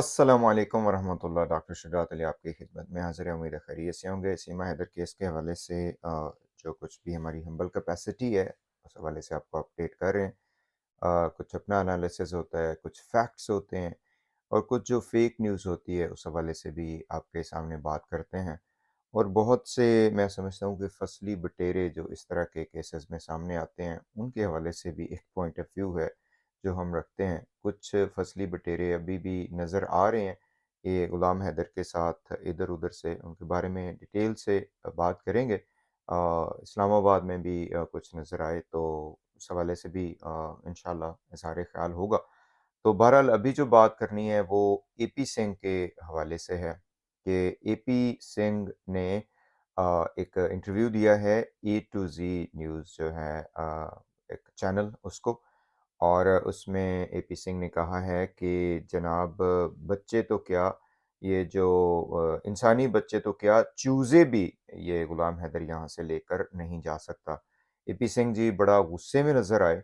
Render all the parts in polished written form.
अस्सलाम वालेकुम वरहमतुल्लाह। डॉक्टर शुजात अली आपकी खिदमत में हाज़िर है। उम्मीद है खैरियत से होंगे। सीमा हैदर केस के हवाले से जो कुछ भी हमारी हम्बल कैपेसिटी है, उस हवाले से आपको अपडेट कर रहे हैं। कुछ अपना एनालिसिस होता है, कुछ फैक्ट्स होते हैं और कुछ जो फेक न्यूज़ होती है, उस हवाले से भी आपके सामने बात करते हैं। और बहुत से मैं समझता हूँ कि फसली बटेरे जो इस तरह के केसेस में सामने आते हैं, उनके हवाले से भी एक पॉइंट ऑफ व्यू है जो हम रखते हैं। कुछ फसली बटेरे अभी भी नज़र आ रहे हैं। ये गुलाम हैदर के साथ इधर-उधर से उनके बारे में डिटेल से बात करेंगे। इस्लामाबाद में भी कुछ नज़र आए तो उस हवाले से भी इंशाल्लाह इज़हार ख़्याल होगा। तो बहरहाल अभी जो बात करनी है वो एपी सिंह के हवाले से है कि एपी सिंह ने एक इंटरव्यू दिया है ए टू ज़ी न्यूज़ जो है एक चैनल उसको। और उसमें एपी सिंह ने कहा है कि जनाब बच्चे तो क्या ये जो इंसानी बच्चे तो क्या चूज़े भी ये गुलाम हैदर यहाँ से लेकर नहीं जा सकता। एपी सिंह जी बड़ा गुस्से में नज़र आए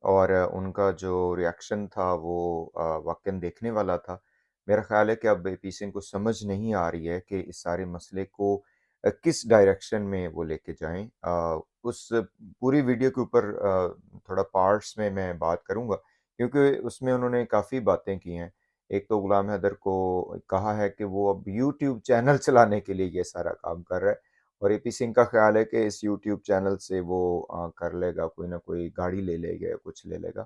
और उनका जो रिएक्शन था वो वाक़ई देखने वाला था। मेरा ख़्याल है कि अब एपी सिंह को समझ नहीं आ रही है कि इस सारे मसले को किस डायरेक्शन में वो लेके जाएँ। उस पूरी वीडियो के ऊपर थोड़ा पार्ट्स में मैं बात करूँगा क्योंकि उसमें उन्होंने काफ़ी बातें की हैं। एक तो गुलाम हैदर को कहा है कि वो अब यूट्यूब चैनल चलाने के लिए ये सारा काम कर रहा है और एपी सिंह का ख़्याल है कि इस यूट्यूब चैनल से वो कर लेगा, कोई ना कोई गाड़ी ले लेगा या कुछ ले लेगा।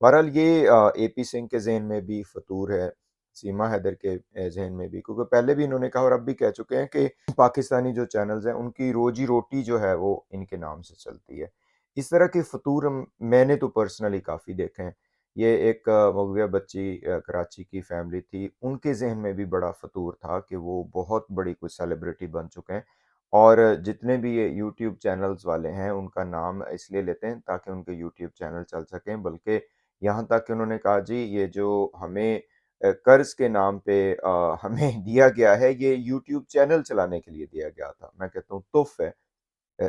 बहरहाल ये एपी सिंह के ज़हन में भी फ़तूर है, सीमा हैदर के ज़हन में भी, क्योंकि पहले भी इन्होंने कहा और अब भी कह चुके हैं कि पाकिस्तानी जो चैनल्स हैं, उनकी रोज़ी-रोटी जो है वो इनके नाम से चलती है। इस तरह के फ़तूर मैंने तो पर्सनली काफ़ी देखे हैं। ये एक मौलविया बच्ची कराची की फ़ैमिली थी, उनके ज़हन में भी बड़ा फ़तूर था कि वो बहुत बड़ी कोई सेलिब्रिटी बन चुके हैं और जितने भी ये यूट्यूब चैनल्स वाले हैं, उनका नाम इसलिए लेते हैं ताकि उनके यूट्यूब चैनल चल सकें। बल्कि यहाँ तक कि उन्होंने कहा जी ये जो हमें कर्ज़ के नाम पे हमें दिया गया है, ये यूट्यूब चैनल चलाने के लिए दिया गया था। मैं कहता हूँ तुफ़ है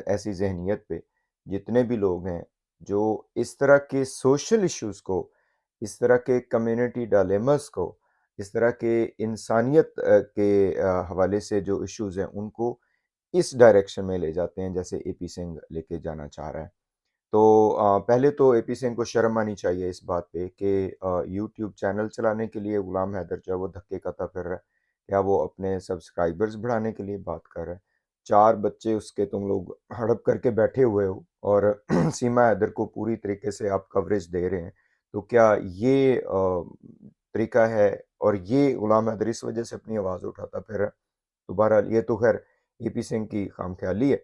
ऐसी ज़हनियत पे जितने भी लोग हैं, जो इस तरह के सोशल इश्यूज़ को, इस तरह के कम्युनिटी डायलेमास को, इस तरह के इंसानियत के हवाले से जो इश्यूज़ हैं, उनको इस डायरेक्शन में ले जाते हैं जैसे एपी सिंह लेके जाना चाह रहा है। तो पहले तो एपी सिंह को शर्म आनी चाहिए इस बात पे कि यूट्यूब चैनल चलाने के लिए गुलाम हैदर जो है वो धक्के-कता कर रहा है। क्या वो अपने सब्सक्राइबर्स बढ़ाने के लिए बात कर रहा है? 4 बच्चे उसके तुम लोग हड़प करके बैठे हुए हो और सीमा हैदर को पूरी तरीके से आप कवरेज दे रहे हैं। तो क्या ये तरीका है और ये गुलाम हैदर इस वजह से अपनी आवाज़ उठाता फिर रहा है? तो बहरहाल ये तो ख़ैर एपी सिंह की खामख़याली है।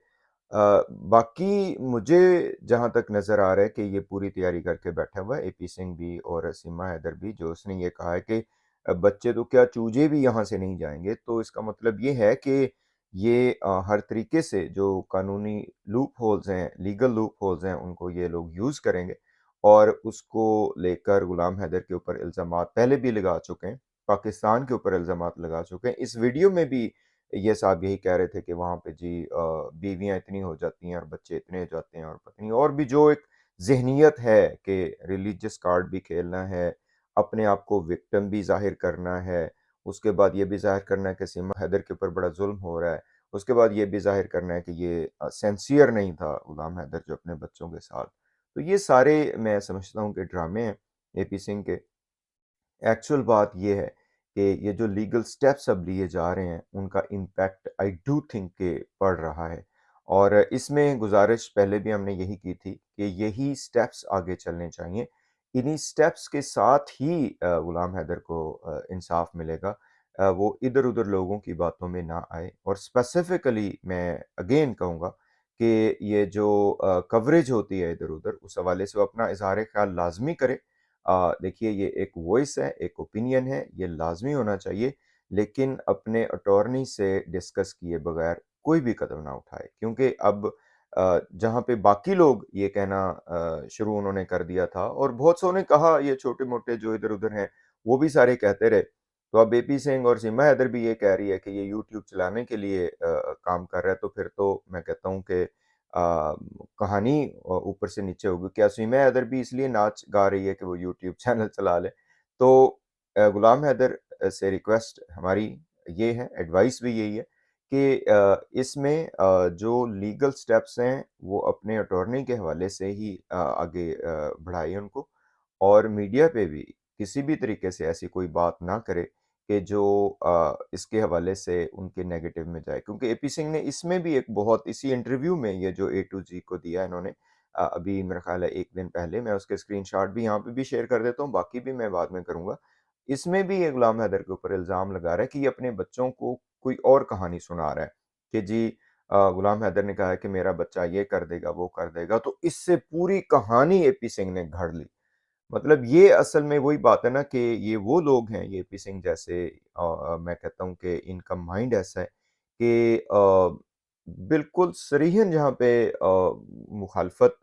बाकी मुझे जहाँ तक नज़र आ रहा है कि ये पूरी तैयारी करके बैठा हुआ है एपी सिंह भी और सीमा हैदर भी, जो उसने ये कहा है कि बच्चे तो क्या चूजे भी यहाँ से नहीं जाएँगे। तो इसका मतलब ये है कि ये हर तरीके से जो कानूनी लूप होल्स हैं, लीगल लूप होल्स हैं, उनको ये लोग यूज़ करेंगे और उसको लेकर गुलाम हैदर के ऊपर इल्ज़ामात पहले भी लगा चुके हैं, पाकिस्तान के ऊपर इल्ज़ामात लगा चुके हैं। इस वीडियो में भी ये साहब यही कह रहे थे कि वहाँ पे जी बीवियाँ इतनी हो जाती हैं और बच्चे इतने हो जाते हैं और पता नहीं और भी जो एक ज़हनियत है कि रिलीजियस कार्ड भी खेलना है, अपने आप को विक्टिम भी ज़ाहिर करना है, उसके बाद ये भी ज़ाहिर करना है कि सीमा हैदर के ऊपर बड़ा ज़ुल्म हो रहा है, उसके बाद ये भी ज़ाहिर करना है कि ये सिंसियर नहीं था गुलाम हैदर जो अपने बच्चों के साथ। तो ये सारे मैं समझता हूँ कि ड्रामे हैं एपी सिंह के। एक्चुअल बात ये है कि ये जो लीगल स्टेप्स अब लिए जा रहे हैं, उनका इम्पैक्ट आई डू थिंक कि पड़ रहा है और इसमें गुज़ारिश पहले भी हमने यही की थी कि यही स्टेप्स आगे चलने चाहिए। इन्हीं स्टेप्स के साथ ही गुलाम हैदर को इंसाफ़ मिलेगा। वो इधर-उधर लोगों की बातों में ना आए और स्पेसिफ़िकली मैं अगेन कहूँगा कि ये जो कवरेज होती है इधर-उधर, उस हवाले से वो अपना इज़हार-ए-ख़्याल लाज़मी करे। देखिए ये एक वॉइस है, एक ओपिनियन है, ये लाज़मी होना चाहिए, लेकिन अपने अटॉर्नी से डिस्कस किए बगैर कोई भी कदम ना उठाए। क्योंकि अब जहाँ पे बाकी लोग ये कहना शुरू उन्होंने कर दिया था और बहुत सो ने कहा ये छोटे-मोटे जो इधर-उधर हैं, वो भी सारे कहते रहे। तो अब एपी सिंह और सीमा हैदर भी ये कह रही है कि ये यूट्यूब चलाने के लिए काम कर रहा है, तो फिर तो मैं कहता हूँ कि कहानी ऊपर से नीचे होगी। क्या सीमा हैदर भी इसलिए नाच गा रही है कि वो यूट्यूब चैनल चला ले? तो गुलाम हैदर से रिक्वेस्ट हमारी ये है, एडवाइस भी यही है कि इसमें जो लीगल स्टेप्स हैं वो अपने अटॉर्नी के हवाले से ही आगे बढ़ाइए उनको, और मीडिया पे भी किसी भी तरीके से ऐसी कोई बात ना करे कि जो इसके हवाले से उनके नेगेटिव में जाए, क्योंकि एपी सिंह ने इसमें भी एक बहुत इसी इंटरव्यू में ये जो ए टू जी को दिया इन्होंने अभी मेरा ख्याल है एक दिन पहले, मैं उसके स्क्रीनशॉट भी यहाँ पे भी शेयर कर देता हूँ, बाकी भी मैं बाद में करूँगा। इसमें भी ये गुलाम हैदर के ऊपर इल्ज़ाम लगा रहा है कि ये अपने बच्चों को कोई और कहानी सुना रहा है कि जी गुलाम हैदर ने कहा है कि मेरा बच्चा ये कर देगा, वो कर देगा, तो इससे पूरी कहानी एपी सिंह ने घड़ ली। मतलब ये असल में वही बात है ना कि ये वो लोग हैं, ये पी सिंह जैसे मैं कहता हूँ कि इनका माइंड ऐसा है कि बिल्कुल सरीहन जहाँ पे मुखालफत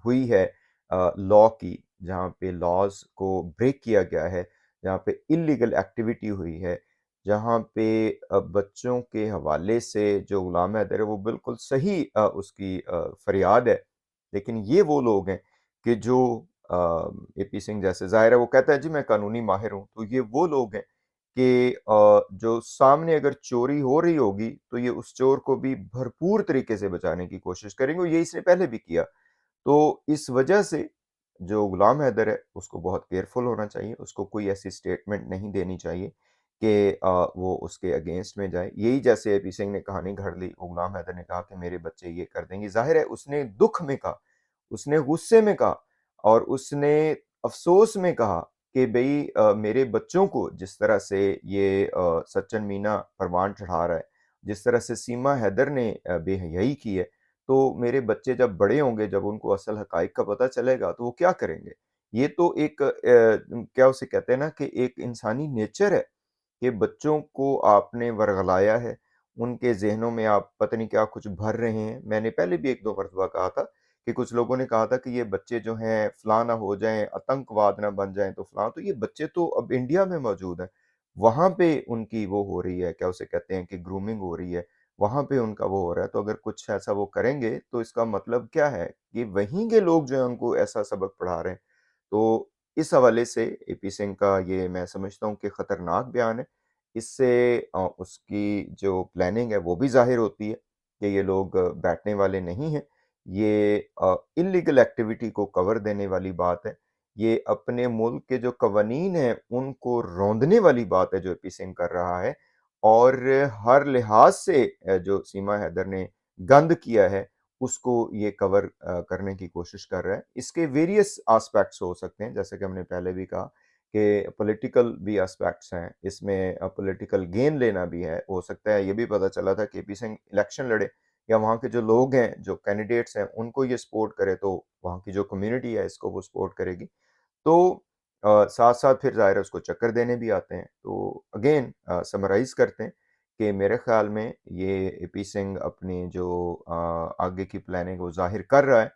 हुई है लॉ की, जहाँ पे लॉज को ब्रेक किया गया है, जहाँ पे इलीगल एक्टिविटी हुई है, जहाँ पे बच्चों के हवाले से जो गुलाम हैदर है वो बिल्कुल सही उसकी फरियाद है, लेकिन ये वो लोग हैं कि जो एपी सिंह जैसे, ज़ाहिर है वो कहता है जी मैं कानूनी माहिर हूँ, तो ये वो लोग हैं कि जो सामने अगर चोरी हो रही होगी तो ये उस चोर को भी भरपूर तरीके से बचाने की कोशिश करेंगे, और ये इसने पहले भी किया। तो इस वजह से जो गुलाम हैदर है उसको बहुत केयरफुल होना चाहिए, उसको कोई ऐसी स्टेटमेंट नहीं देनी चाहिए कि वो उसके अगेंस्ट में जाए। यही जैसे एपी सिंह ने कहानी घड़ ली, वो गुलाम हैदर ने कहा कि मेरे बच्चे ये कर देंगे, ज़ाहिर है उसने दुःख में कहा, उसने गुस्से में कहा, और उसने अफ़सोस में कहा कि भई मेरे बच्चों को जिस तरह से ये सचिन मीना परवान चढ़ा रहा है, जिस तरह से सीमा हैदर ने बेहयाई की है, तो मेरे बच्चे जब बड़े होंगे, जब उनको असल हक़ाइक़ का पता चलेगा, तो वो क्या करेंगे? ये तो एक क्या उसे कहते हैं ना कि एक इंसानी नेचर है कि बच्चों को आपने वर्गलाया है, उनके ज़हनों में आप पता नहीं क्या कुछ भर रहे हैं। मैंने पहले भी 1-2 मर्तबा कहा था कि कुछ लोगों ने कहा था कि ये बच्चे जो हैं फलाँ ना हो जाएँ, आतंकवाद ना बन जाएँ तो फलाँ, तो ये बच्चे तो अब इंडिया में मौजूद हैं। वहाँ पे उनकी वो हो रही है, क्या उसे कहते हैं कि ग्रूमिंग हो रही है, वहाँ पे उनका वो हो रहा है, तो अगर कुछ ऐसा वो करेंगे, तो इसका मतलब क्या है कि वहीं के लोग जो हैं उनको ऐसा सबक पढ़ा रहे हैं। तो इस हवाले से एपी सिंह का ये मैं समझता हूँ कि खतरनाक बयान है। इससे उसकी जो प्लानिंग है वो भी ज़ाहिर होती है कि ये लोग बैठने वाले नहीं हैं। ये इल्लीगल एक्टिविटी को कवर देने वाली बात है। ये अपने मुल्क के जो कवानीन हैं उनको रौंदने वाली बात है जो एपी सिंह कर रहा है, और हर लिहाज से जो सीमा हैदर ने गंद किया है उसको ये कवर करने की कोशिश कर रहा है। इसके वेरियस एस्पेक्ट्स हो सकते हैं, जैसे कि हमने पहले भी कहा कि पॉलिटिकल भी एस्पेक्ट्स हैं, इसमें पॉलिटिकल गेन लेना भी है। हो सकता है ये भी पता चला था कि पी सिंह इलेक्शन लड़े या वहाँ के जो लोग हैं, जो कैंडिडेट्स हैं, उनको ये सपोर्ट करे, तो वहाँ की जो कम्युनिटी है इसको वो सपोर्ट करेगी। तो साथ-साथ फिर ज़ाहिर है उसको चक्कर देने भी आते हैं। तो अगेन समराइज़ करते हैं कि मेरे ख़्याल में ये एपी सिंह अपनी जो आगे की प्लानिंग वो ज़ाहिर कर रहा है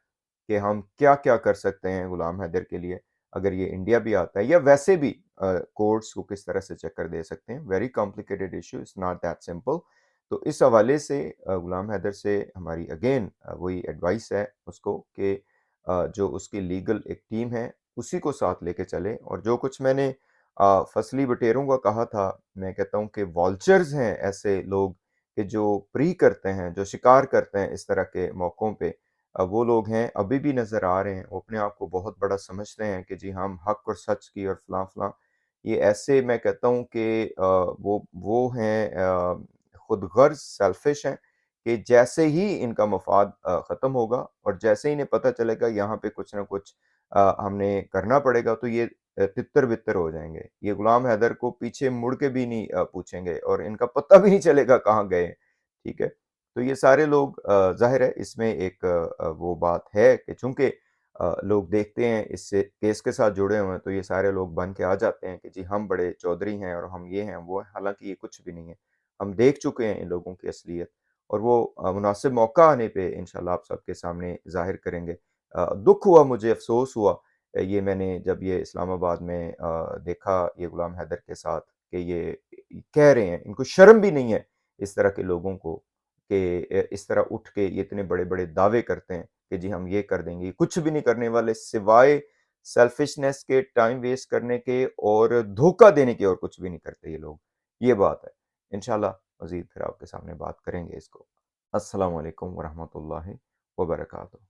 कि हम क्या-क्या कर सकते हैं गुलाम हैदर के लिए, अगर ये इंडिया भी आता है, या वैसे भी कोर्ट्स को किस तरह से चक्कर दे सकते हैं। Very complicated issue, it's not that simple. तो इस हवाले से गुलाम हैदर से हमारी अगेन वही एडवाइस है उसको कि जो उसकी लीगल एक टीम है, उसी को साथ लेके चले, और जो कुछ मैंने फसली बटेरों का कहा था, मैं कहता हूँ कि वल्चर्स हैं ऐसे लोग कि जो प्री करते हैं, जो शिकार करते हैं इस तरह के मौकों पे, वो लोग हैं, अभी भी नज़र आ रहे हैं। वो अपने आप को बहुत बड़ा समझते हैं कि जी हम हक और सच की और फलां-फलां। ये ऐसे मैं कहता हूँ कि वो हैं खुदगर्ज़ सेल्फ़िश हैं कि जैसे ही इनका मफ़ाद ख़त्म होगा और जैसे ही इन्हें पता चलेगा यहाँ पे कुछ न कुछ हमने करना पड़ेगा, तो ये तितर-बितर हो जाएँगे। ये गुलाम हैदर को पीछे मुड़ के भी नहीं पूछेंगे, और इनका पता भी नहीं चलेगा कहाँ गए, ठीक है? तो ये सारे लोग ज़ाहिर है इसमें एक वो बात है कि चूँकि लोग देखते हैं इससे केस के साथ जुड़े हुए हैं, तो ये सारे लोग बन के आ जाते हैं कि जी हम बड़े चौधरी हैं और हम ये हैं, वो हैं, हालाँकि ये कुछ भी नहीं है। हम देख चुके हैं इन लोगों की असलियत, और वो मुनासिब मौका आने पे इंशाल्लाह आप सबके सामने ज़ाहिर करेंगे। दुःख हुआ मुझे, अफ़सोस हुआ ये मैंने जब ये इस्लामाबाद में देखा ये गुलाम हैदर के साथ कि ये कह रहे हैं, इनको शर्म भी नहीं है इस तरह के लोगों को कि इस तरह उठ के ये इतने बड़े-बड़े दावे करते हैं कि जी हम ये कर देंगे, कुछ भी नहीं करने वाले सिवाय सेल्फिशनेस के, टाइम वेस्ट करने के और धोखा देने के और कुछ भी नहीं करते ये लोग। ये बात है। इंशाल्लाह मज़ीद फिर आपके सामने बात करेंगे इसको। अस्सलामु अलैकुम व रहमतुल्लाहि व बरकातुहू।